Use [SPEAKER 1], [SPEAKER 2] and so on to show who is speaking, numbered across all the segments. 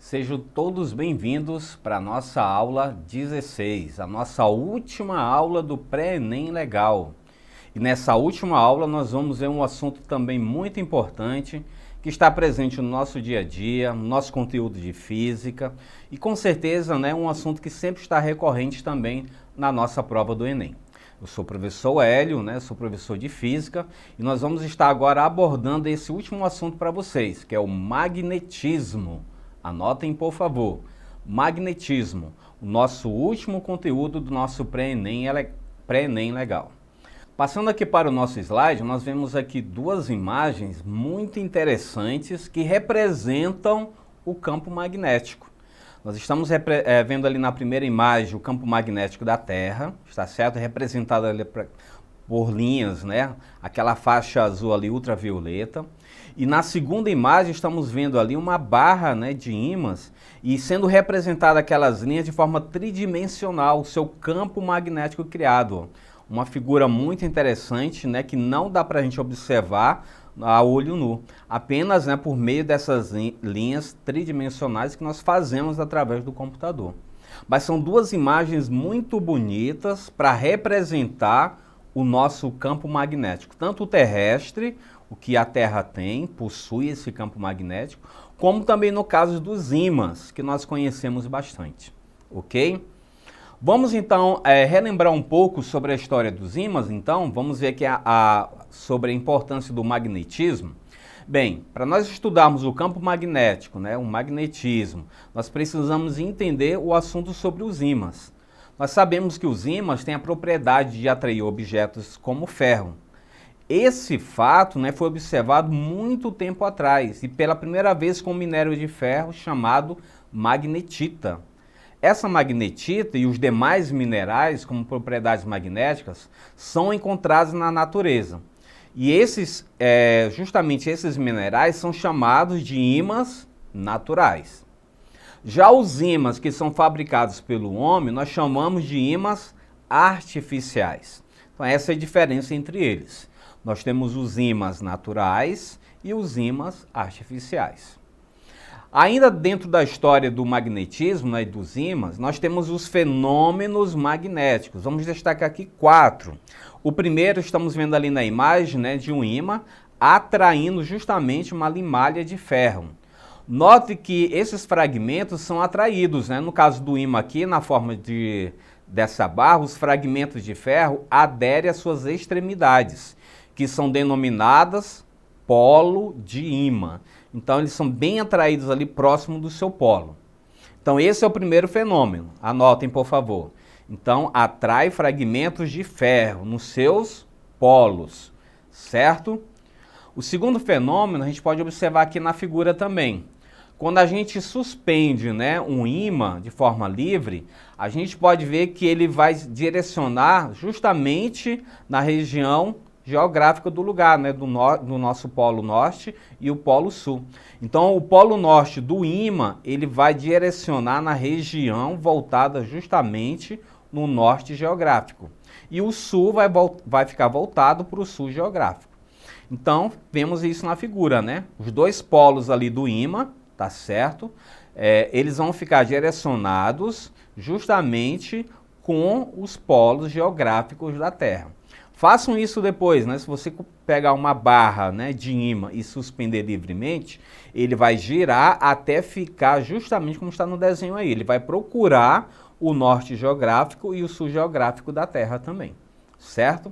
[SPEAKER 1] Sejam todos bem-vindos para a nossa aula 16, a nossa última aula do Pré-ENEM Legal. E nessa última aula nós vamos ver um assunto também muito importante que está presente no nosso dia a dia, no nosso conteúdo de física e com certeza um assunto que sempre está recorrente também na nossa prova do Enem. Eu sou o professor Hélio, sou professor de física e nós vamos estar agora abordando esse último assunto para vocês, que é o magnetismo. Anotem, por favor, magnetismo, o nosso último conteúdo do nosso Pré-ENEM Legal. Passando aqui para o nosso slide, nós vemos aqui duas imagens muito interessantes que representam o campo magnético. Nós estamos vendo ali na primeira imagem o campo magnético da Terra, está certo? Representado ali por linhas, aquela faixa azul ali ultravioleta. E na segunda imagem estamos vendo ali uma barra de ímãs e sendo representada aquelas linhas de forma tridimensional, o seu campo magnético criado. Uma figura muito interessante, que não dá para a gente observar a olho nu, apenas por meio dessas linhas tridimensionais que nós fazemos através do computador. Mas são duas imagens muito bonitas para representar o nosso campo magnético, tanto o terrestre, o que a Terra tem, possui esse campo magnético, como também no caso dos ímãs, que nós conhecemos bastante, ok? Vamos então relembrar um pouco sobre a história dos ímãs, então, vamos ver aqui sobre a importância do magnetismo. Bem, para nós estudarmos o campo magnético, o magnetismo, nós precisamos entender o assunto sobre os ímãs. Nós sabemos que os ímãs têm a propriedade de atrair objetos como ferro. Esse fato foi observado muito tempo atrás e pela primeira vez com um minério de ferro chamado magnetita. Essa magnetita e os demais minerais como propriedades magnéticas são encontrados na natureza. E justamente esses minerais são chamados de ímãs naturais. Já os ímãs que são fabricados pelo homem, nós chamamos de ímãs artificiais. Então essa é a diferença entre eles. Nós temos os ímãs naturais e os ímãs artificiais. Ainda dentro da história do magnetismo e dos ímãs, nós temos os fenômenos magnéticos. Vamos destacar aqui 4. O primeiro, estamos vendo ali na imagem de um ímã atraindo justamente uma limalha de ferro. Note que esses fragmentos são atraídos, no caso do ímã aqui, na forma dessa barra, os fragmentos de ferro aderem às suas extremidades, que são denominadas polo de ímã. Então, eles são bem atraídos ali próximo do seu polo. Então, esse é o primeiro fenômeno. Anotem, por favor. Então, atrai fragmentos de ferro nos seus polos, certo? O segundo fenômeno, a gente pode observar aqui na figura também. Quando a gente suspende um ímã de forma livre, a gente pode ver que ele vai direcionar justamente na região geográfica do lugar, do nosso polo norte e o polo sul. Então, o polo norte do ímã, ele vai direcionar na região voltada justamente no norte geográfico. E o sul vai ficar voltado para o sul geográfico. Então, vemos isso na figura, Os dois polos ali do ímã, tá certo? Eles vão ficar direcionados justamente com os polos geográficos da Terra. Façam isso depois, se você pegar uma barra de ímã e suspender livremente, ele vai girar até ficar justamente como está no desenho aí. Ele vai procurar o norte geográfico e o sul geográfico da Terra também, certo?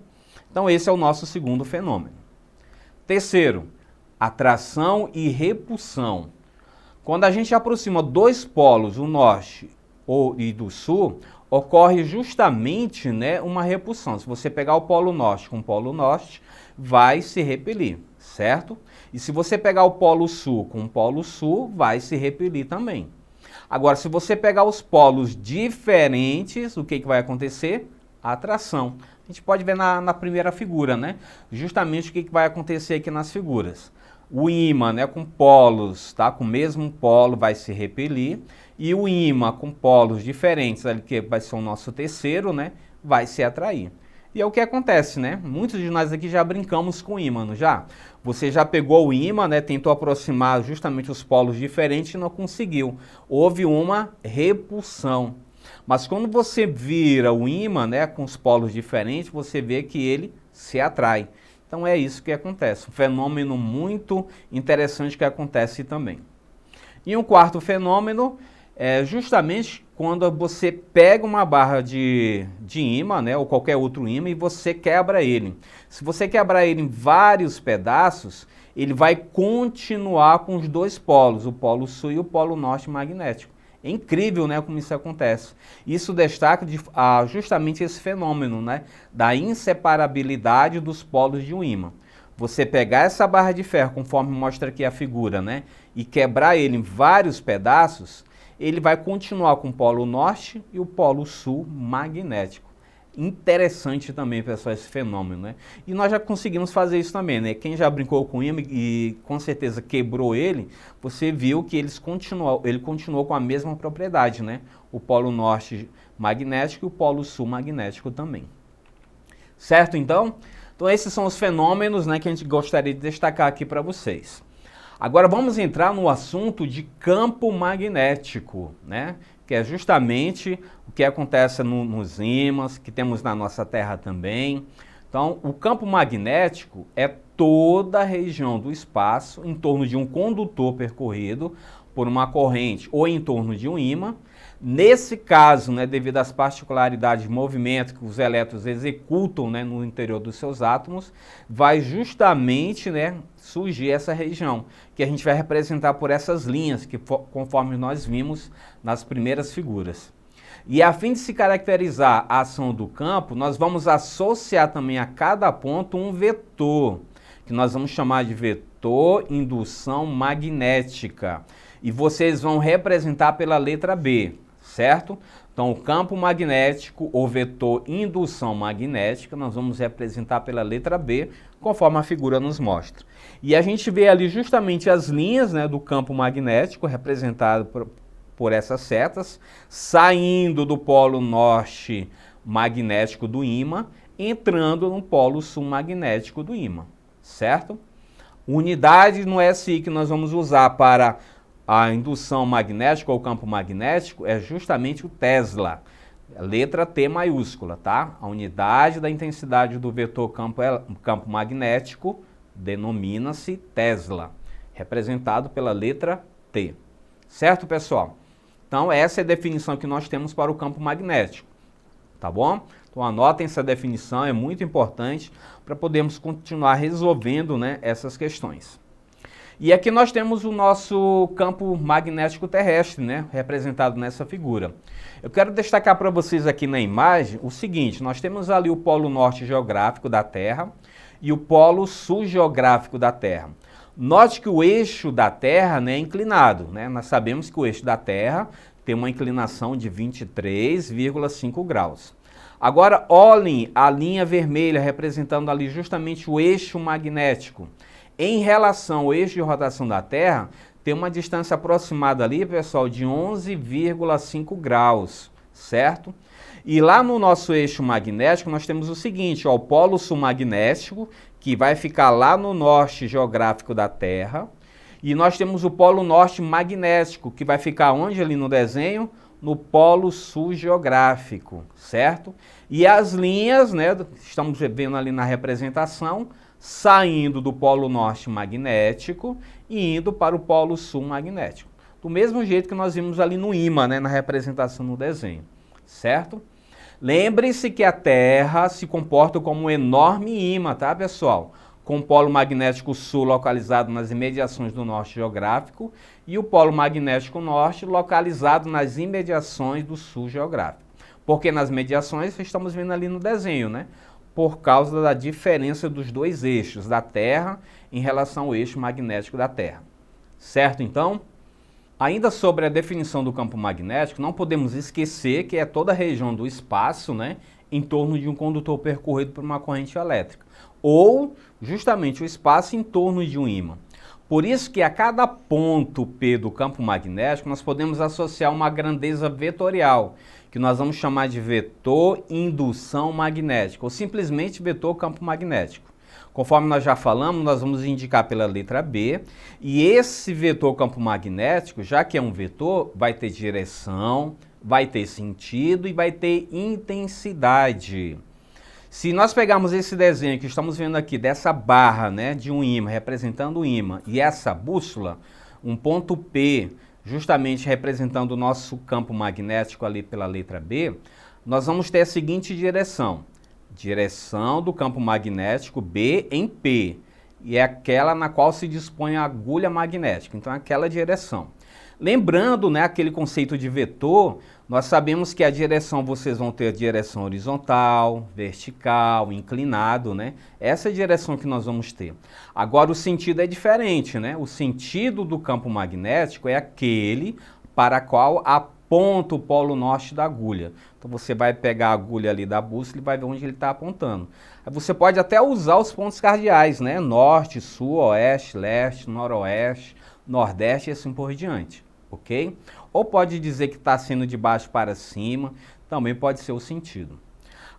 [SPEAKER 1] Então esse é o nosso segundo fenômeno. Terceiro, atração e repulsão. Quando a gente aproxima dois polos, o norte e do sul, ocorre justamente uma repulsão. Se você pegar o polo norte com o polo norte, vai se repelir, certo? E se você pegar o polo sul com o polo sul, vai se repelir também. Agora, se você pegar os polos diferentes, o que vai acontecer? Atração. A gente pode ver na primeira figura, justamente o que vai acontecer aqui nas figuras. O ímã com polos, com o mesmo polo, vai se repelir. E o ímã com polos diferentes, que vai ser o nosso terceiro, vai se atrair. E é o que acontece, né? Muitos de nós aqui já brincamos com ímã, não já? Você já pegou o ímã, né? Tentou aproximar justamente os polos diferentes e não conseguiu. Houve uma repulsão. Mas quando você vira o ímã, né, com os polos diferentes, você vê que ele se atrai. Então é isso que acontece. Um fenômeno muito interessante que acontece também. E um quarto fenômeno é justamente quando você pega uma barra de ímã, né, ou qualquer outro ímã, e você quebra ele. Se você quebrar ele em vários pedaços, ele vai continuar com os dois polos, o polo sul e o polo norte magnético. É incrível, né, como isso acontece. Isso destaca justamente esse fenômeno, né, da inseparabilidade dos polos de um ímã. Você pegar essa barra de ferro, conforme mostra aqui a figura, né, e quebrar ele em vários pedaços, ele vai continuar com o polo norte e o polo sul magnético. Interessante também, pessoal, esse fenômeno, né? E nós já conseguimos fazer isso também, né? Quem já brincou com ímã e com certeza quebrou ele, você viu que ele continuou com a mesma propriedade, né? O polo norte magnético e o polo sul magnético também. Certo, então? Então esses são os fenômenos, né, que a gente gostaria de destacar aqui para vocês. Agora vamos entrar no assunto de campo magnético, né? Que é justamente o que acontece nos ímãs, que temos na nossa Terra também. Então, o campo magnético é toda a região do espaço em torno de um condutor percorrido por uma corrente ou em torno de um ímã. Nesse caso, né, devido às particularidades de movimento que os elétrons executam, né, no interior dos seus átomos, vai justamente, né, surgir essa região, que a gente vai representar por essas linhas, que conforme nós vimos nas primeiras figuras. E a fim de se caracterizar a ação do campo, nós vamos associar também a cada ponto um vetor, que nós vamos chamar de vetor indução magnética. E vocês vão representar pela letra B, certo? Então, o campo magnético, ou vetor indução magnética, nós vamos representar pela letra B, conforme a figura nos mostra. E a gente vê ali justamente as linhas, né, do campo magnético, representado por essas setas, saindo do polo norte magnético do ímã, entrando no polo sul magnético do ímã, certo? Unidade no SI que nós vamos usar para a indução magnética ou campo magnético é justamente o Tesla, letra T maiúscula, tá? A unidade da intensidade do vetor campo magnético denomina-se Tesla, representado pela letra T. Certo, pessoal? Então, essa é a definição que nós temos para o campo magnético, tá bom? Então, anotem essa definição, é muito importante para podermos continuar resolvendo, né, essas questões. E aqui nós temos o nosso campo magnético terrestre, né, representado nessa figura. Eu quero destacar para vocês aqui na imagem o seguinte: nós temos ali o polo norte geográfico da Terra e o polo sul geográfico da Terra. Note que o eixo da Terra, né, é inclinado, né? Nós sabemos que o eixo da Terra tem uma inclinação de 23,5 graus. Agora olhem a linha vermelha representando ali justamente o eixo magnético. Em relação ao eixo de rotação da Terra, tem uma distância aproximada ali, pessoal, de 11,5 graus, certo? E lá no nosso eixo magnético nós temos o seguinte, ó, o polo sul magnético, que vai ficar lá no norte geográfico da Terra, e nós temos o polo norte magnético, que vai ficar onde ali no desenho? No polo sul geográfico, certo? E as linhas, né, estamos vendo ali na representação, saindo do polo norte magnético e indo para o polo sul magnético. Do mesmo jeito que nós vimos ali no ímã, né, na representação no desenho, certo? Lembre-se que a Terra se comporta como um enorme ímã, tá, pessoal? Com o polo magnético sul localizado nas imediações do norte geográfico e o polo magnético norte localizado nas imediações do sul geográfico. Porque nas mediações, estamos vendo ali no desenho, né? Por causa da diferença dos dois eixos da Terra em relação ao eixo magnético da Terra. Certo, então? Ainda sobre a definição do campo magnético, não podemos esquecer que é toda a região do espaço, né, em torno de um condutor percorrido por uma corrente elétrica, ou justamente o espaço em torno de um ímã. Por isso que a cada ponto P do campo magnético nós podemos associar uma grandeza vetorial, que nós vamos chamar de vetor indução magnética, ou simplesmente vetor campo magnético. Conforme nós já falamos, nós vamos indicar pela letra B, e esse vetor campo magnético, já que é um vetor, vai ter direção, vai ter sentido e vai ter intensidade. Se nós pegarmos esse desenho que estamos vendo aqui, dessa barra, né, de um ímã, representando o ímã, e essa bússola, um ponto P, justamente representando o nosso campo magnético ali pela letra B, nós vamos ter a seguinte direção. Direção do campo magnético B em P, e é aquela na qual se dispõe a agulha magnética, então é aquela direção. Lembrando, né, aquele conceito de vetor, nós sabemos que a direção, vocês vão ter direção horizontal, vertical, inclinado, né? Essa é a direção que nós vamos ter. Agora o sentido é diferente, né? O sentido do campo magnético é aquele para qual aponta o polo norte da agulha. Então você vai pegar a agulha ali da bússola e vai ver onde ele está apontando. Você pode até usar os pontos cardeais, né? Norte, sul, oeste, leste, noroeste, nordeste e assim por diante, ok? Ou pode dizer que está sendo de baixo para cima, também pode ser o sentido.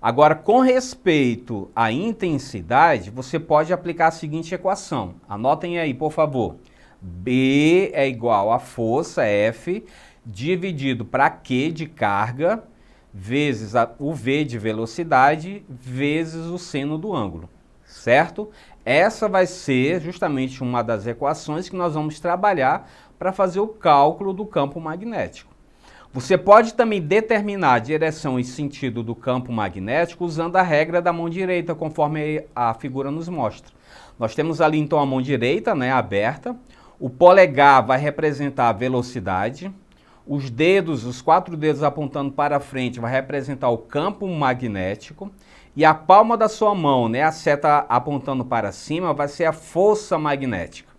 [SPEAKER 1] Agora, com respeito à intensidade, você pode aplicar a seguinte equação. Anotem aí, por favor. B é igual a força F dividido para Q de carga vezes o V de velocidade vezes o seno do ângulo, certo? Essa vai ser justamente uma das equações que nós vamos trabalhar para fazer o cálculo do campo magnético. Você pode também determinar a direção e sentido do campo magnético usando a regra da mão direita, conforme a figura nos mostra. Nós temos ali então a mão direita, né, aberta, o polegar vai representar a velocidade, os dedos, os 4 dedos apontando para frente vai representar o campo magnético, e a palma da sua mão, né, a seta apontando para cima, vai ser a força magnética.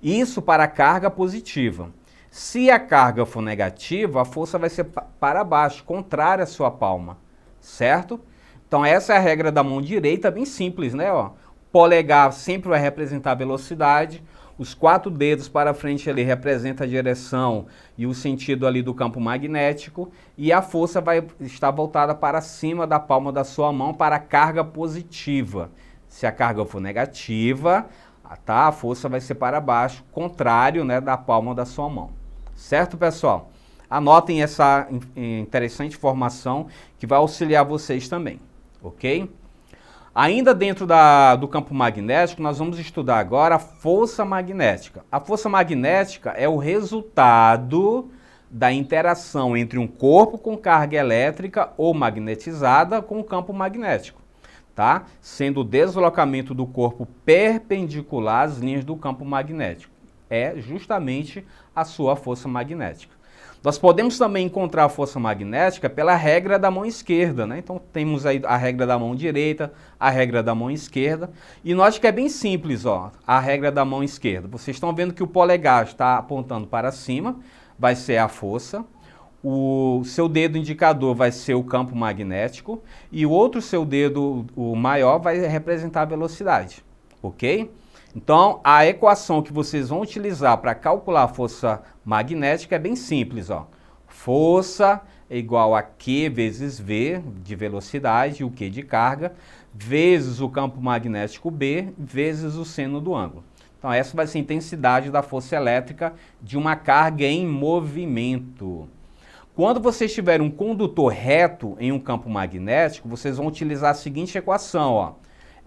[SPEAKER 1] Isso para a carga positiva. Se a carga for negativa, a força vai ser para baixo, contrária à sua palma, certo? Então essa é a regra da mão direita, bem simples, né? Ó, polegar sempre vai representar a velocidade, os 4 dedos para frente ali representa a direção e o sentido ali do campo magnético, e a força vai estar voltada para cima da palma da sua mão para a carga positiva. Se a carga for negativa, tá, a força vai ser para baixo, contrário, né, da palma da sua mão. Certo, pessoal? Anotem essa interessante informação que vai auxiliar vocês também, ok? Ainda dentro do campo magnético, nós vamos estudar agora a força magnética. A força magnética é o resultado da interação entre um corpo com carga elétrica ou magnetizada com o campo magnético, tá? Sendo o deslocamento do corpo perpendicular às linhas do campo magnético. É justamente a sua força magnética. Nós podemos também encontrar a força magnética pela regra da mão esquerda, né? Então temos aí a regra da mão direita, a regra da mão esquerda, e note que é bem simples, ó, a regra da mão esquerda. Vocês estão vendo que o polegar está apontando para cima, vai ser a força, o seu dedo indicador vai ser o campo magnético, e o outro seu dedo, o maior, vai representar a velocidade, ok? Então, a equação que vocês vão utilizar para calcular a força magnética é bem simples, ó. Força é igual a Q vezes V de velocidade, o Q de carga, vezes o campo magnético B, vezes o seno do ângulo. Então, essa vai ser a intensidade da força elétrica de uma carga em movimento. Quando vocês tiverem um condutor reto em um campo magnético, vocês vão utilizar a seguinte equação, ó.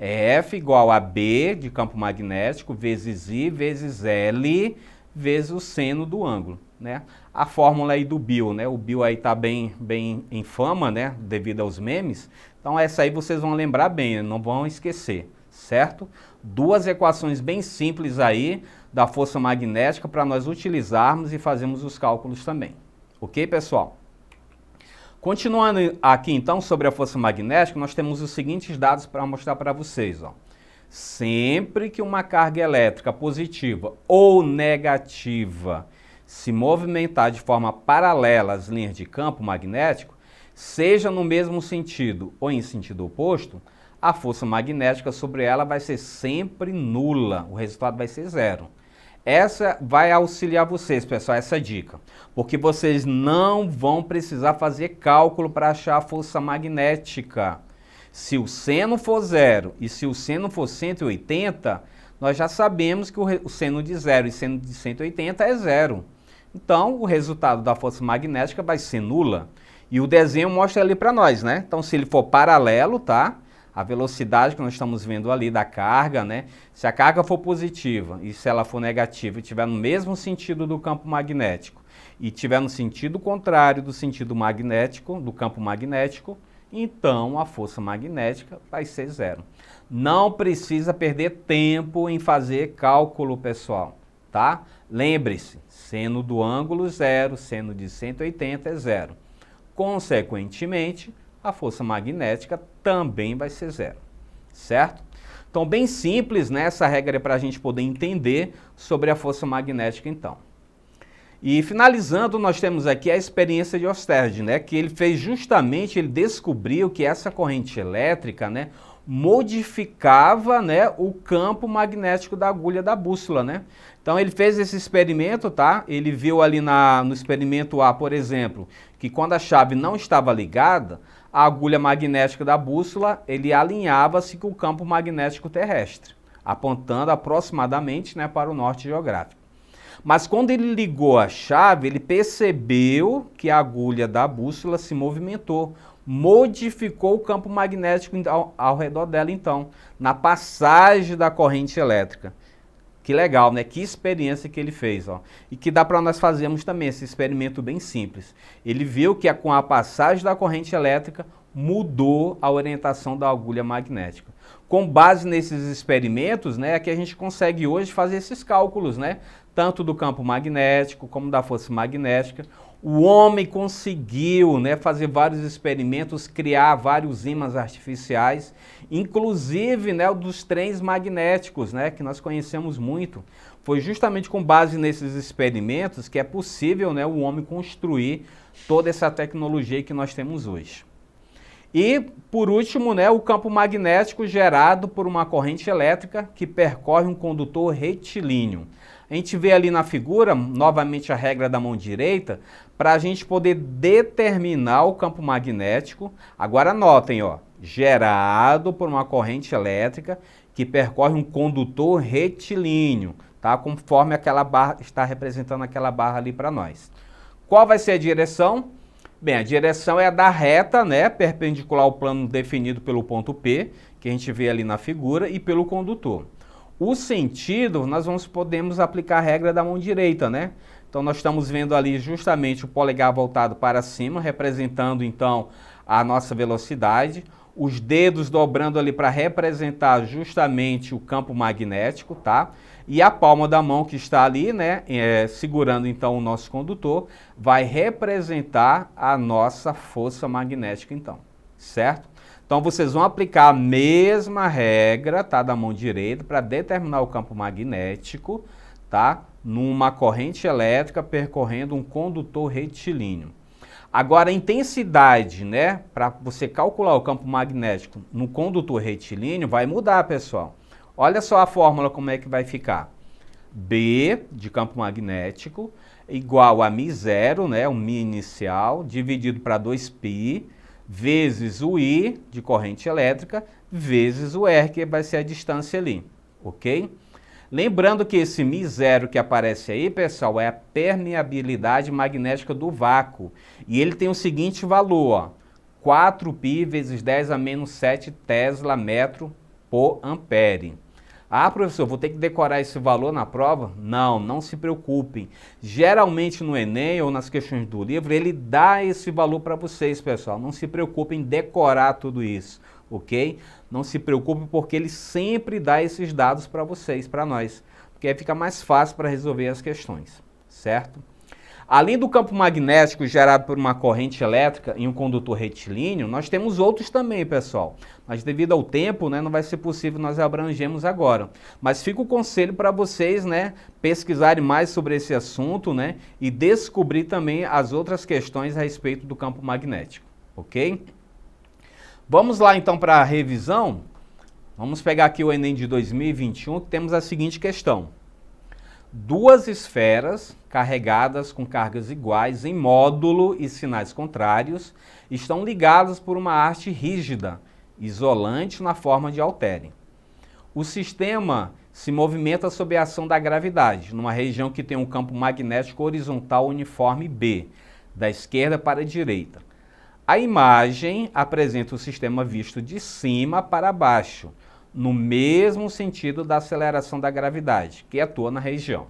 [SPEAKER 1] F igual a B de campo magnético vezes I vezes L vezes o seno do ângulo, né? A fórmula aí do Bill, né? O Bill aí tá bem em fama, né? Devido aos memes. Então essa aí vocês vão lembrar bem, não vão esquecer, certo? 2 equações bem simples aí da força magnética para nós utilizarmos e fazermos os cálculos também. Ok, pessoal? Continuando aqui então sobre a força magnética, nós temos os seguintes dados para mostrar para vocês, ó. Sempre que uma carga elétrica positiva ou negativa se movimentar de forma paralela às linhas de campo magnético, seja no mesmo sentido ou em sentido oposto, a força magnética sobre ela vai ser sempre nula, o resultado vai ser zero. Essa vai auxiliar vocês, pessoal, essa dica. Porque vocês não vão precisar fazer cálculo para achar a força magnética. Se o seno for 0 e se o seno for 180, nós já sabemos que o seno de 0 e seno de 180 é 0. Então, o resultado da força magnética vai ser nula. E o desenho mostra ali para nós, né? Então, se ele for paralelo, tá? A velocidade que nós estamos vendo ali da carga, né? Se a carga for positiva e se ela for negativa e estiver no mesmo sentido do campo magnético e estiver no sentido contrário do sentido magnético, do campo magnético, então a força magnética vai ser 0. Não precisa perder tempo em fazer cálculo, pessoal, tá? Lembre-se, seno do ângulo 0, seno de 180 é 0. Consequentemente, a força magnética também vai ser 0, certo? Então, bem simples, né? Essa regra é para a gente poder entender sobre a força magnética, então. E finalizando, nós temos aqui a experiência de Oersted, né? Que ele fez justamente, ele descobriu que essa corrente elétrica, né? Modificava, né, o campo magnético da agulha da bússola, né? Então ele fez esse experimento, tá? Ele viu ali no experimento A, por exemplo, que quando a chave não estava ligada, a agulha magnética da bússola, ele alinhava-se com o campo magnético terrestre, apontando aproximadamente, né, para o norte geográfico. Mas quando ele ligou a chave, ele percebeu que a agulha da bússola se movimentou, modificou o campo magnético ao redor dela, então, na passagem da corrente elétrica. Que legal, né? Que experiência que ele fez, ó. E que dá para nós fazermos também esse experimento bem simples. Ele viu que com a passagem da corrente elétrica mudou a orientação da agulha magnética. Com base nesses experimentos, né, é que a gente consegue hoje fazer esses cálculos, né? Tanto do campo magnético como da força magnética. O homem conseguiu, né, fazer vários experimentos, criar vários ímãs artificiais, inclusive, né, dos trens magnéticos, né, que nós conhecemos muito. Foi justamente com base nesses experimentos que é possível, né, o homem construir toda essa tecnologia que nós temos hoje. E, por último, né, o campo magnético gerado por uma corrente elétrica que percorre um condutor retilíneo. A gente vê ali na figura, novamente a regra da mão direita, para a gente poder determinar o campo magnético. Agora notem, ó, gerado por uma corrente elétrica que percorre um condutor retilíneo, tá? Conforme aquela barra, está representando aquela barra ali para nós. Qual vai ser a direção? Bem, a direção é a da reta, né, perpendicular ao plano definido pelo ponto P, que a gente vê ali na figura, e pelo condutor. O sentido, nós podemos aplicar a regra da mão direita, né? Então, nós estamos vendo ali justamente o polegar voltado para cima, representando, então, a nossa velocidade. Os dedos dobrando ali para representar justamente o campo magnético, tá? E a palma da mão que está ali, né, segurando, então, o nosso condutor, vai representar a nossa força magnética, então, certo? Então, vocês vão aplicar a mesma regra, tá, da mão direita para determinar o campo magnético, tá, numa corrente elétrica percorrendo um condutor retilíneo. Agora, a intensidade, né, para você calcular o campo magnético no condutor retilíneo vai mudar, pessoal. Olha só a fórmula como é que vai ficar. B de campo magnético igual a μ0, né, o μ inicial, dividido para 2π, vezes o I de corrente elétrica, vezes o R, que vai ser a distância ali, ok? Lembrando que esse μ0 que aparece aí, pessoal, é a permeabilidade magnética do vácuo. E ele tem o seguinte valor, ó, 4π vezes 10 a menos 7 Tesla metro por ampere. Ah, professor, vou ter que decorar esse valor na prova? Não, não se preocupem. Geralmente no Enem ou nas questões do livro, ele dá esse valor para vocês, pessoal. Não se preocupem em decorar tudo isso, ok? Não se preocupem porque ele sempre dá esses dados para vocês, para nós. Porque aí fica mais fácil para resolver as questões, certo? Além do campo magnético gerado por uma corrente elétrica em um condutor retilíneo, nós temos outros também, pessoal. Mas devido ao tempo, né, não vai ser possível nós abrangemos agora. Mas fica o conselho para vocês, né, pesquisarem mais sobre esse assunto, né, e descobrir também as outras questões a respeito do campo magnético, ok? Vamos lá então para a revisão. Vamos pegar aqui o Enem de 2021, que temos a seguinte questão. duas esferas carregadas com cargas iguais em módulo e sinais contrários estão ligadas por uma haste rígida, isolante na forma de haltere. O sistema se movimenta sob a ação da gravidade, numa região que tem um campo magnético horizontal uniforme B, da esquerda para a direita. A imagem apresenta o sistema visto de cima para baixo, no mesmo sentido da aceleração da gravidade, que atua na região.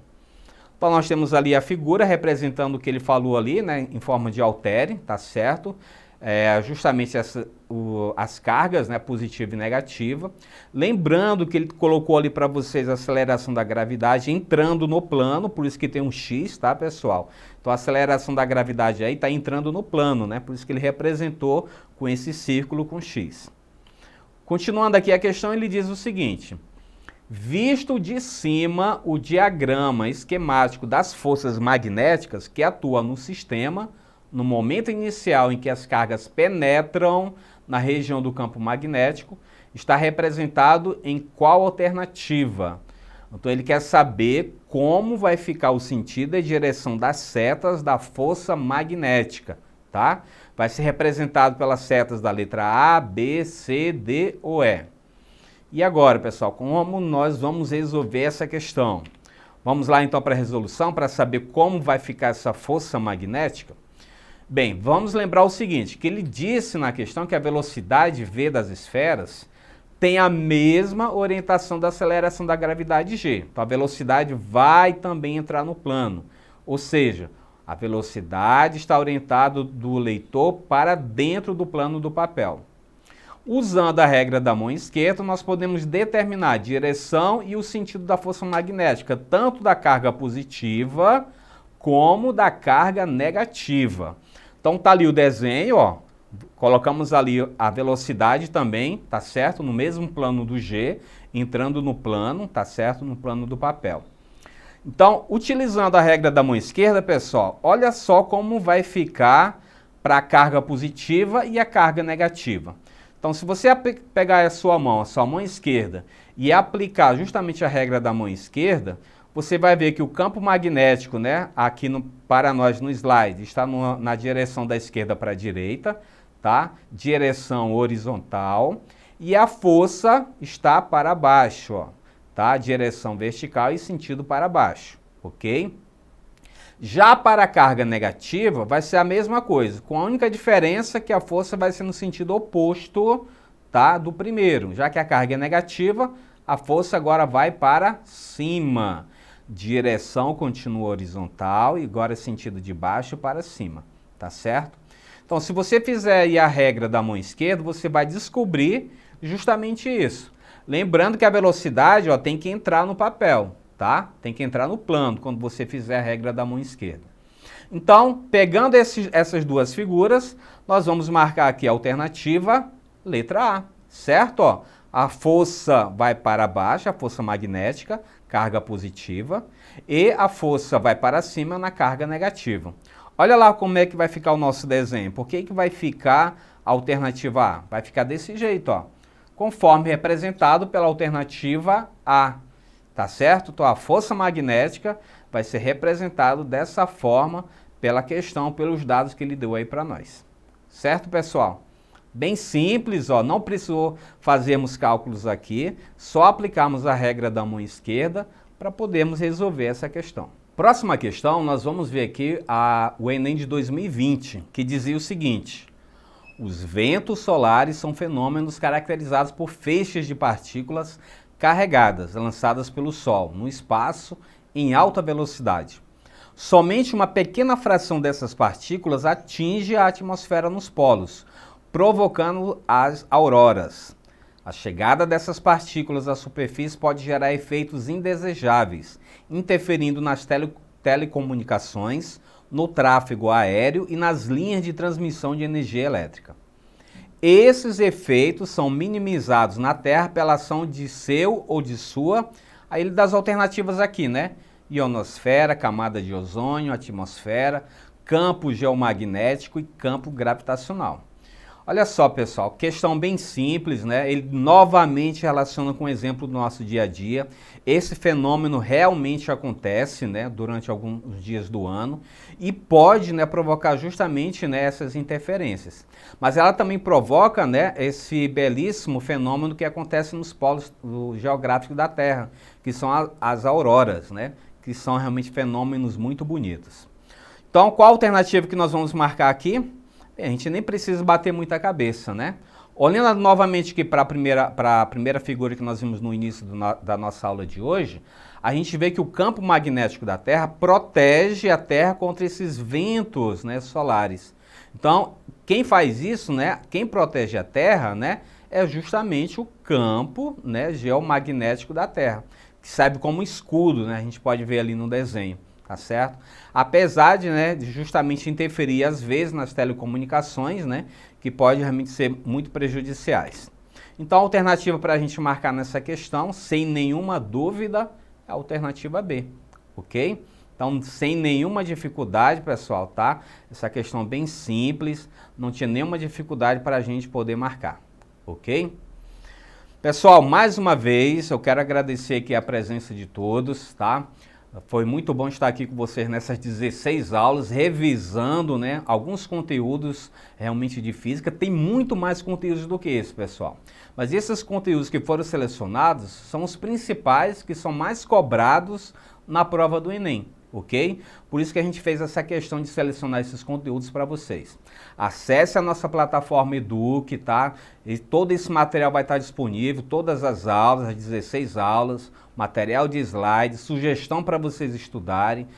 [SPEAKER 1] Então nós temos ali a figura representando o que ele falou ali, né, em forma de haltere, tá certo? Justamente as cargas, né, positiva e negativa. Lembrando que ele colocou ali para vocês a aceleração da gravidade entrando no plano, por isso que tem um X, tá, pessoal? Então a aceleração da gravidade aí está entrando no plano, né? Por isso que ele representou com esse círculo com X. Continuando aqui a questão, ele diz o seguinte: visto de cima o diagrama esquemático das forças magnéticas que atuam no sistema, no momento inicial em que as cargas penetram na região do campo magnético, está representado em qual alternativa? Então ele quer saber como vai ficar o sentido e direção das setas da força magnética, tá? Vai ser representado pelas setas da letra A, B, C, D ou E. E agora, pessoal, como nós vamos resolver essa questão? Vamos lá então para a resolução, para saber como vai ficar essa força magnética? Bem, vamos lembrar o seguinte, que ele disse na questão que a velocidade v das esferas tem a mesma orientação da aceleração da gravidade g. Então a velocidade vai também entrar no plano, ou seja, a velocidade está orientada do leitor para dentro do plano do papel. Usando a regra da mão esquerda, nós podemos determinar a direção e o sentido da força magnética, tanto da carga positiva como da carga negativa. Então tá ali o desenho, ó, colocamos ali a velocidade também, tá certo? No mesmo plano do G, entrando no plano, tá certo? No plano do papel. Então, utilizando a regra da mão esquerda, pessoal, olha só como vai ficar para a carga positiva e a carga negativa. Então, se você pegar a sua mão esquerda, e aplicar justamente a regra da mão esquerda, você vai ver que o campo magnético, né, aqui para nós no slide, está na direção da esquerda para a direita, tá? Direção horizontal, e a força está para baixo, ó, tá? Direção vertical e sentido para baixo, ok? Já para a carga negativa, vai ser a mesma coisa, com a única diferença que a força vai ser no sentido oposto, tá, do primeiro. Já que a carga é negativa, a força agora vai para cima. Direção continua horizontal e agora é sentido de baixo para cima, tá certo? Então, se você fizer aí a regra da mão esquerda, você vai descobrir justamente isso. Lembrando que a velocidade, ó, tem que entrar no papel, tá? Tem que entrar no plano quando você fizer a regra da mão esquerda. Então, pegando essas duas figuras, nós vamos marcar aqui a alternativa letra A, certo? Ó, a força vai para baixo, a força magnética, carga positiva, e a força vai para cima na carga negativa. Olha lá como é que vai ficar o nosso desenho. Por que vai ficar a alternativa A? Vai ficar desse jeito, ó, conforme representado pela alternativa A, tá certo? Então a força magnética vai ser representado dessa forma pela questão, pelos dados que ele deu aí para nós. Certo, pessoal? Bem simples, ó, não precisou fazermos cálculos aqui, só aplicarmos a regra da mão esquerda para podermos resolver essa questão. Próxima questão, nós vamos ver aqui o Enem de 2020, que dizia o seguinte: os ventos solares são fenômenos caracterizados por feixes de partículas carregadas, lançadas pelo Sol, no espaço, em alta velocidade. Somente uma pequena fração dessas partículas atinge a atmosfera nos polos, provocando as auroras. A chegada dessas partículas à superfície pode gerar efeitos indesejáveis, interferindo nas telecomunicações, no tráfego aéreo e nas linhas de transmissão de energia elétrica. Esses efeitos são minimizados na Terra pela ação de seu ou de sua, aí ele dá as alternativas aqui, né? Ionosfera, camada de ozônio, atmosfera, campo geomagnético e campo gravitacional. Olha só, pessoal, questão bem simples, né? Ele novamente relaciona com o exemplo do nosso dia a dia. Esse fenômeno realmente acontece, né, durante alguns dias do ano e pode, né, provocar justamente, né, essas interferências. Mas ela também provoca, né, esse belíssimo fenômeno que acontece nos polos geográficos da Terra, que são as auroras, né, que são realmente fenômenos muito bonitos. Então, qual a alternativa que nós vamos marcar aqui? A gente nem precisa bater muita cabeça, né? Olhando novamente aqui para a primeira figura que nós vimos no início da nossa aula de hoje, a gente vê que o campo magnético da Terra protege a Terra contra esses ventos, né, solares. Então, quem faz isso, né, quem protege a Terra, né, é justamente o campo, né, geomagnético da Terra, que serve como escudo, né, a gente pode ver ali no desenho. Tá certo? Apesar de, né, de justamente interferir às vezes nas telecomunicações, né, que pode realmente ser muito prejudiciais. Então a alternativa para a gente marcar nessa questão, sem nenhuma dúvida, é a alternativa B, ok? Então sem nenhuma dificuldade, pessoal, tá? Essa questão bem simples, não tinha nenhuma dificuldade para a gente poder marcar, ok? Pessoal, mais uma vez eu quero agradecer aqui a presença de todos, tá? Foi muito bom estar aqui com vocês nessas 16 aulas, revisando, né, alguns conteúdos realmente de física. Tem muito mais conteúdos do que esse, pessoal. Mas esses conteúdos que foram selecionados são os principais que são mais cobrados na prova do Enem, ok? Por isso que a gente fez essa questão de selecionar esses conteúdos para vocês. Acesse a nossa plataforma Eduque, tá? E todo esse material vai estar disponível, todas as aulas, as 16 aulas, material de slides, sugestão para vocês estudarem,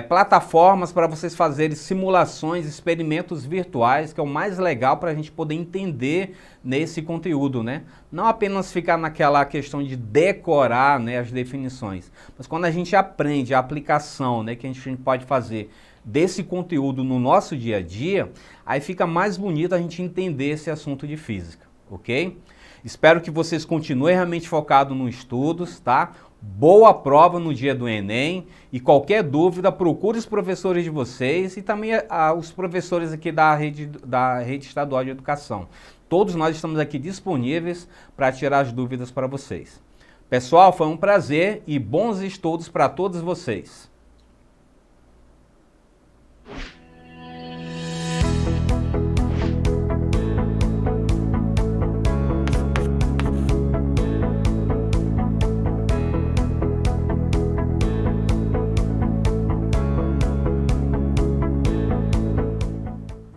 [SPEAKER 1] plataformas para vocês fazerem simulações, experimentos virtuais, que é o mais legal para a gente poder entender nesse conteúdo, né? Não apenas ficar naquela questão de decorar, né, as definições, mas quando a gente aprende a aplicação, né, que a gente pode fazer desse conteúdo no nosso dia a dia, aí fica mais bonito a gente entender esse assunto de física, ok? Espero que vocês continuem realmente focados nos estudos, tá? Boa prova no dia do Enem e qualquer dúvida, procure os professores de vocês e também os professores aqui da rede estadual de educação. Todos nós estamos aqui disponíveis para tirar as dúvidas para vocês. Pessoal, foi um prazer e bons estudos para todos vocês.